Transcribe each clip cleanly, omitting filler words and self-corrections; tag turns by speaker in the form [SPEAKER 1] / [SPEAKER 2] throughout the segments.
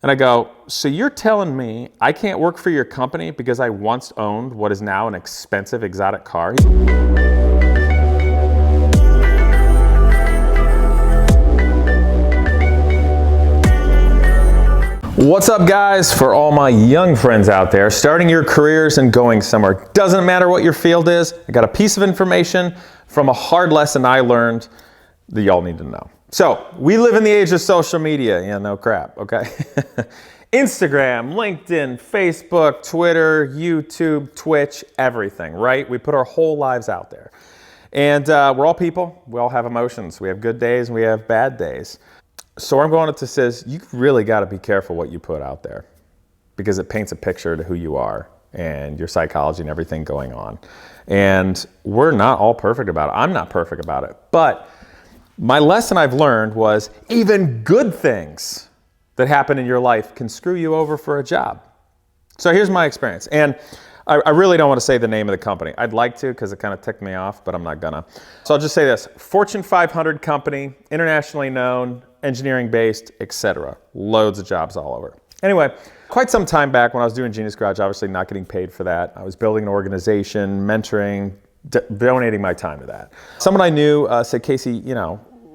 [SPEAKER 1] And I go, so you're telling me I can't work for your company because I once owned what is now an expensive exotic car? What's up, guys? For all my young friends out there, starting your careers and going somewhere, doesn't matter what your field is, I got a piece of information from a hard lesson I learned that y'all need to know. So, we live in the age of social media. Yeah, no crap, okay? Instagram, LinkedIn, Facebook, Twitter, YouTube, Twitch, everything, right? We put our whole lives out there. And we're all people. We all have emotions. We have good days and we have bad days. So where I'm going to says, you really got to be careful what you put out there because it paints a picture to who you are and your psychology and everything going on. And we're not all perfect about it. I'm not perfect about it. But my lesson I've learned was even good things that happen in your life can screw you over for a job. So here's my experience. And I really don't want to say the name of the company. I'd like to because it kind of ticked me off, but I'm not gonna. So I'll just say this: Fortune 500 company, internationally known, engineering based, etc. Loads of jobs all over. Anyway, quite some time back when I was doing Genius Garage, obviously not getting paid for that. I was building an organization, mentoring, donating my time to that. Someone I knew said, Casey,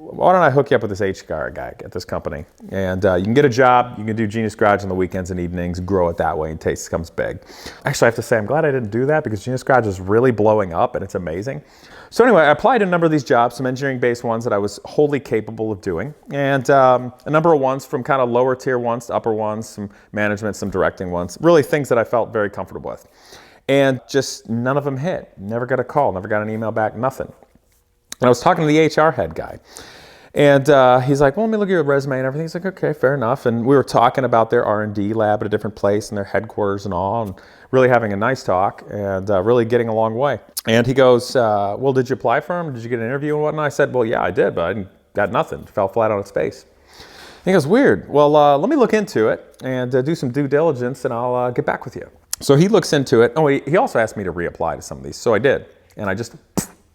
[SPEAKER 1] why don't I hook you up with this HR guy at this company? And you can get a job, you can do Genius Garage on the weekends and evenings, grow it that way until it becomes big. Actually, I have to say, I'm glad I didn't do that because Genius Garage is really blowing up and it's amazing. So anyway, I applied to a number of these jobs, some engineering-based ones that I was wholly capable of doing, and a number of ones from kind of lower tier ones to upper ones, some management, some directing ones, really things that I felt very comfortable with. And just none of them hit. Never got a call, never got an email back, nothing. And I was talking to the HR head guy. And he's like, well, let me look at your resume and everything. He's like, okay, fair enough. And we were talking about their R&D lab at a different place and their headquarters and all, and really having a nice talk and really getting a long way. And he goes, well, did you apply for him? Did you get an interview and whatnot? I said, well, yeah, I did, but I got nothing. Fell flat on its face. And he goes, weird. Well, let me look into it and do some due diligence and I'll get back with you. So he looks into it. Oh, he also asked me to reapply to some of these. So I did. And I just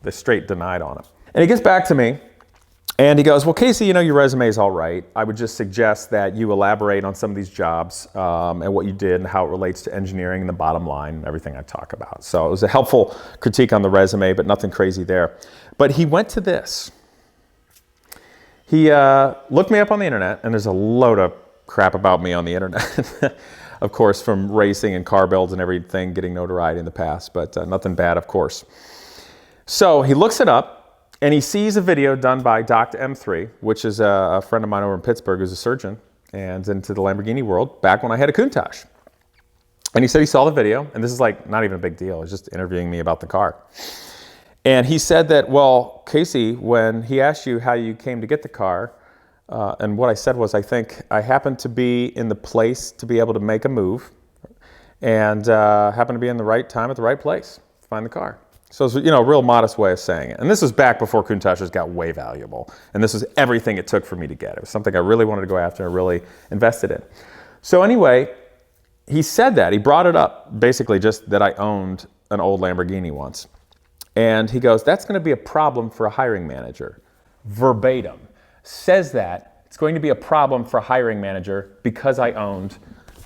[SPEAKER 1] straight denied on him. And he gets back to me. And he goes, well, Casey, your resume is all right. I would just suggest that you elaborate on some of these jobs and what you did and how it relates to engineering and the bottom line and everything I talk about. So it was a helpful critique on the resume, but nothing crazy there. But he went to this. He looked me up on the internet, and there's a load of crap about me on the internet. Of course, from racing and car builds and everything, getting notoriety in the past, but nothing bad, of course. So he looks it up. And he sees a video done by Dr. M3, which is a friend of mine over in Pittsburgh who's a surgeon and into the Lamborghini world back when I had a Countach. And he said he saw the video, and this is like not even a big deal. He's just interviewing me about the car. And he said that, well, Casey, when he asked you how you came to get the car, and what I said was, I think I happened to be in the place to be able to make a move and happened to be in the right time at the right place to find the car. So it's a real modest way of saying it. And this was back before Countachs got way valuable. And this was everything it took for me to get. It was something I really wanted to go after and really invested in. So anyway, he said that. He brought it up, basically just that I owned an old Lamborghini once. And he goes, that's going to be a problem for a hiring manager. Verbatim. Says that it's going to be a problem for a hiring manager because I owned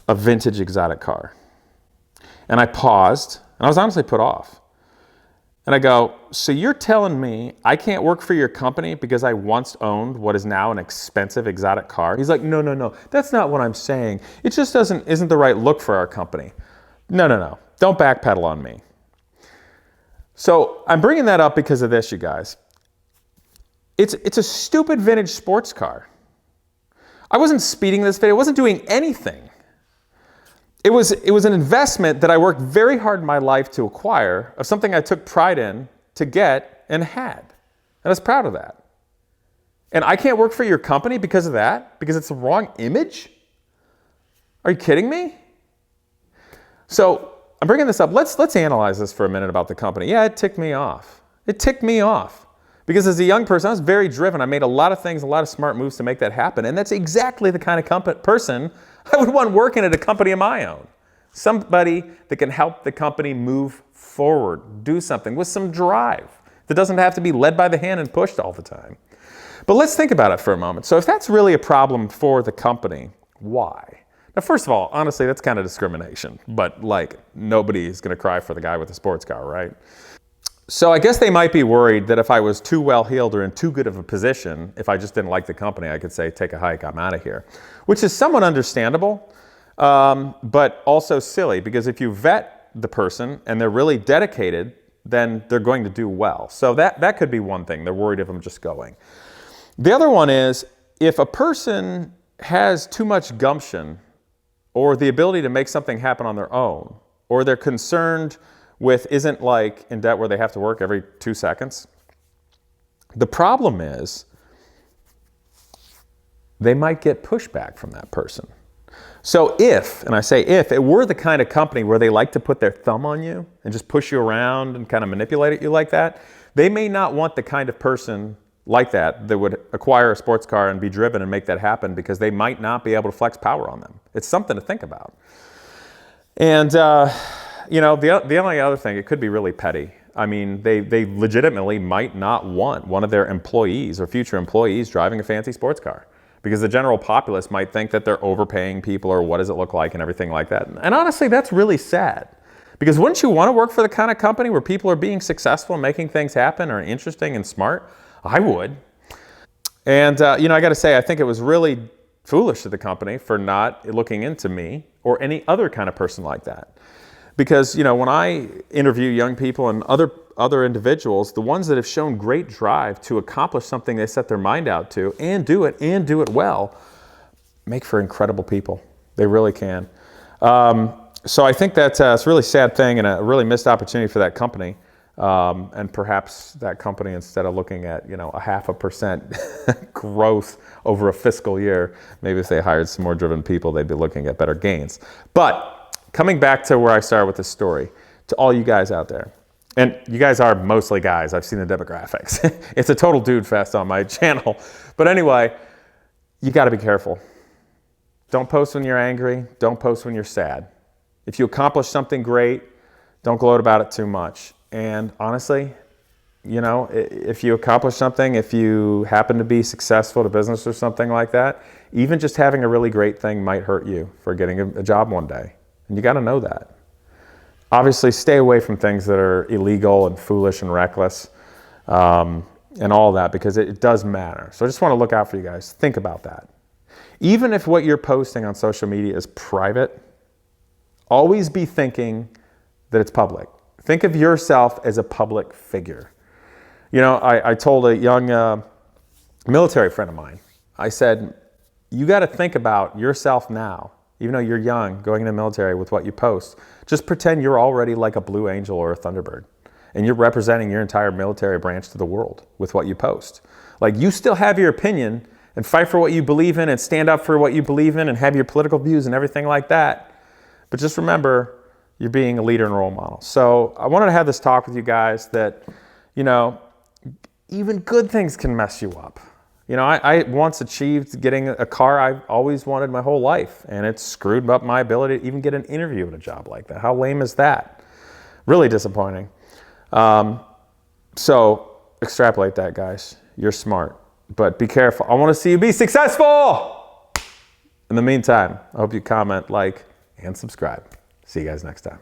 [SPEAKER 1] a vintage exotic car. And I paused, and I was honestly put off. And I go, so you're telling me I can't work for your company because I once owned what is now an expensive exotic car? He's like, no, that's not what I'm saying. It just isn't the right look for our company. No, don't backpedal on me. So I'm bringing that up because of this, you guys. It's a stupid vintage sports car. I wasn't speeding this video. I wasn't doing anything. It was an investment that I worked very hard in my life to acquire, of something I took pride in to get and had. And I was proud of that. And I can't work for your company because of that? Because it's the wrong image? Are you kidding me? So I'm bringing this up. Let's analyze this for a minute about the company. Yeah, it ticked me off. It ticked me off. Because as a young person, I was very driven. I made a lot of things, a lot of smart moves to make that happen. And that's exactly the kind of person I would want working at a company of my own. Somebody that can help the company move forward, do something with some drive that doesn't have to be led by the hand and pushed all the time. But let's think about it for a moment. So if that's really a problem for the company, why? Now, first of all, honestly, that's kind of discrimination, but like nobody is going to cry for the guy with the sports car, right? So I guess they might be worried that if I was too well-heeled or in too good of a position, if I just didn't like the company, I could say, take a hike, I'm out of here, which is somewhat understandable, but also silly, because if you vet the person and they're really dedicated, then they're going to do well. So that could be one thing. They're worried if I'm just going. The other one is if a person has too much gumption or the ability to make something happen on their own, or they're concerned with isn't like in debt where they have to work every 2 seconds. The problem is they might get pushback from that person. So if, and I say if, it were the kind of company where they like to put their thumb on you and just push you around and kind of manipulate you like that, they may not want the kind of person like that would acquire a sports car and be driven and make that happen, because they might not be able to flex power on them. It's something to think about. And you know, the only other thing, it could be really petty. I mean, they legitimately might not want one of their employees or future employees driving a fancy sports car, because the general populace might think that they're overpaying people or what does it look like and everything like that. And honestly, that's really sad, because wouldn't you want to work for the kind of company where people are being successful and making things happen, or interesting and smart? I would. And you know, I got to say, I think it was really foolish of the company for not looking into me or any other kind of person like that. Because, you know, when I interview young people and other individuals, the ones that have shown great drive to accomplish something they set their mind out to and do it well, make for incredible people. They really can. So I think that's a really sad thing and a really missed opportunity for that company. And perhaps that company, instead of looking at, you know, a 0.5% growth over a fiscal year, maybe if they hired some more driven people, they'd be looking at better gains. But coming back to where I started with this story, to all you guys out there, and you guys are mostly guys, I've seen the demographics. It's a total dude fest on my channel. But anyway, you got to be careful. Don't post when you're angry. Don't post when you're sad. If you accomplish something great, don't gloat about it too much. And honestly, you know, if you accomplish something, if you happen to be successful at a business or something like that, even just having a really great thing might hurt you for getting a job one day. And you got to know that. Obviously, stay away from things that are illegal and foolish and reckless and all that, because it does matter. So I just want to look out for you guys. Think about that. Even if what you're posting on social media is private, always be thinking that it's public. Think of yourself as a public figure. You know, I told a young military friend of mine, I said, you got to think about yourself now, even though you're young, going into the military with what you post. Just pretend you're already like a Blue Angel or a Thunderbird, and you're representing your entire military branch to the world with what you post. Like, you still have your opinion and fight for what you believe in and stand up for what you believe in and have your political views and everything like that. But just remember, you're being a leader and role model. So I wanted to have this talk with you guys that, you know, even good things can mess you up. You know, I once achieved getting a car I've always wanted my whole life, and it screwed up my ability to even get an interview at a job like that. How lame is that? Really disappointing. So extrapolate that, guys. You're smart, but be careful. I want to see you be successful. In the meantime, I hope you comment, like, and subscribe. See you guys next time.